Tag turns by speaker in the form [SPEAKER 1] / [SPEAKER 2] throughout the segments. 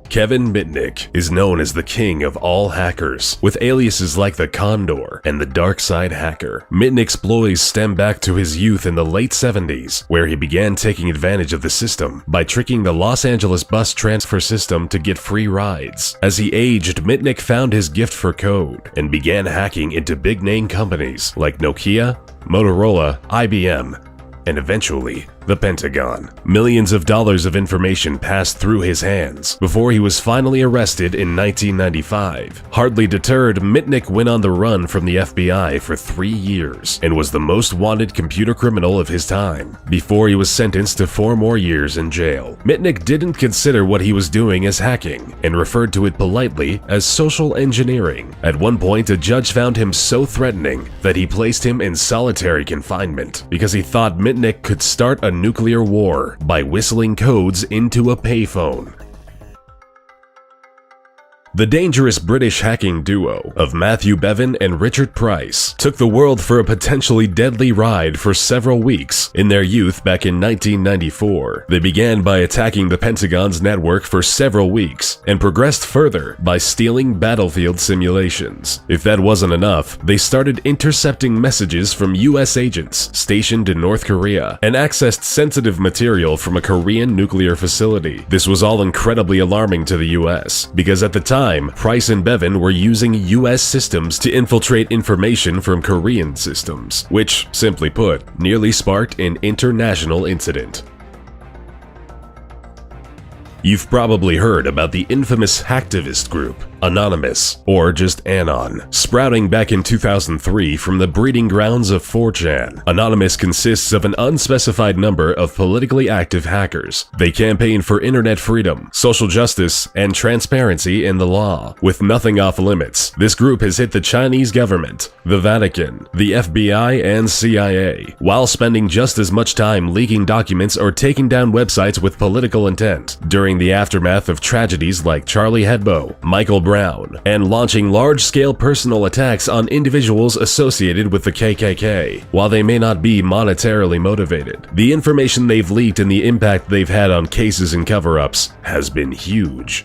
[SPEAKER 1] Kevin Mitnick is known as the king of all hackers, with aliases like the Condor and the Dark Side Hacker. Mitnick's exploits stem back to his youth in the late 70s, where he began taking advantage of the system by tricking the Los Angeles bus transfer system to get free rides. As he aged, Mitnick found his gift for code and began hacking into big-name companies like Nokia, Motorola, IBM, and eventually, the Pentagon. Millions of dollars of information passed through his hands before he was finally arrested in 1995. Hardly deterred, Mitnick went on the run from the FBI for 3 years and was the most wanted computer criminal of his time, before he was sentenced to 4 more years in jail. Mitnick didn't consider what he was doing as hacking and referred to it politely as social engineering. At one point, a judge found him so threatening that he placed him in solitary confinement because he thought Mitnick could start a nuclear war by whistling codes into a payphone. The dangerous British hacking duo of Matthew Bevan and Richard Price took the world for a potentially deadly ride for several weeks in their youth back in 1994. They began by attacking the Pentagon's network for several weeks and progressed further by stealing battlefield simulations. If that wasn't enough, they started intercepting messages from US agents stationed in North Korea and accessed sensitive material from a Korean nuclear facility. This was all incredibly alarming to the US because at the time, Price and Bevan were using US systems to infiltrate information from Korean systems, which, simply put, nearly sparked an international incident. You've probably heard about the infamous hacktivist group, Anonymous, or just Anon, sprouting back in 2003 from the breeding grounds of 4chan. Anonymous consists of an unspecified number of politically active hackers. They campaign for internet freedom, social justice, and transparency in the law. With nothing off limits, this group has hit the Chinese government, the Vatican, the FBI, and CIA, while spending just as much time leaking documents or taking down websites with political intent during the aftermath of tragedies like Charlie Hebdo, Michael Brown, and launching large-scale personal attacks on individuals associated with the KKK. While they may not be monetarily motivated, the information they've leaked and the impact they've had on cases and cover-ups has been huge.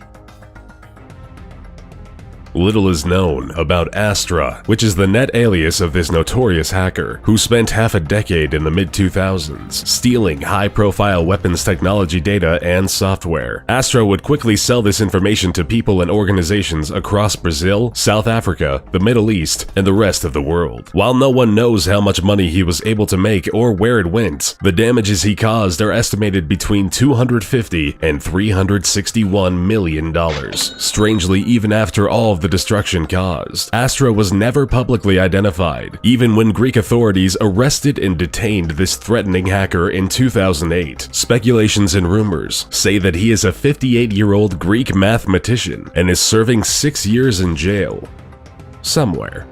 [SPEAKER 1] Little is known about Astra, which is the net alias of this notorious hacker, who spent half a decade in the mid-2000s stealing high-profile weapons technology data and software. Astra would quickly sell this information to people and organizations across Brazil, South Africa, the Middle East, and the rest of the world. While no one knows how much money he was able to make or where it went, the damages he caused are estimated between $250 and $361 million. Strangely, even after all of the destruction caused, Astra was never publicly identified, even when Greek authorities arrested and detained this threatening hacker in 2008. Speculations and rumors say that he is a 58-year-old Greek mathematician and is serving 6 years in jail somewhere.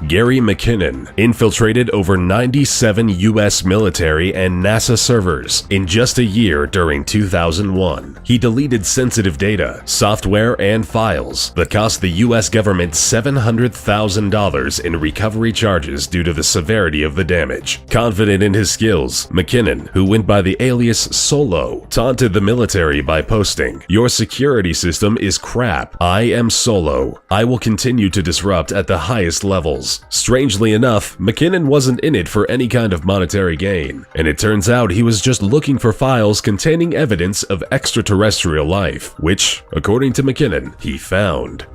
[SPEAKER 1] Gary McKinnon infiltrated over 97 US military and NASA servers in just a year during 2001. He deleted sensitive data, software, and files that cost the US government $700,000 in recovery charges due to the severity of the damage. Confident in his skills, McKinnon, who went by the alias Solo, taunted the military by posting, "Your security system is crap. I am Solo. I will continue to disrupt at the highest levels." Strangely enough, McKinnon wasn't in it for any kind of monetary gain, and it turns out he was just looking for files containing evidence of extraterrestrial life, which, according to McKinnon, he found.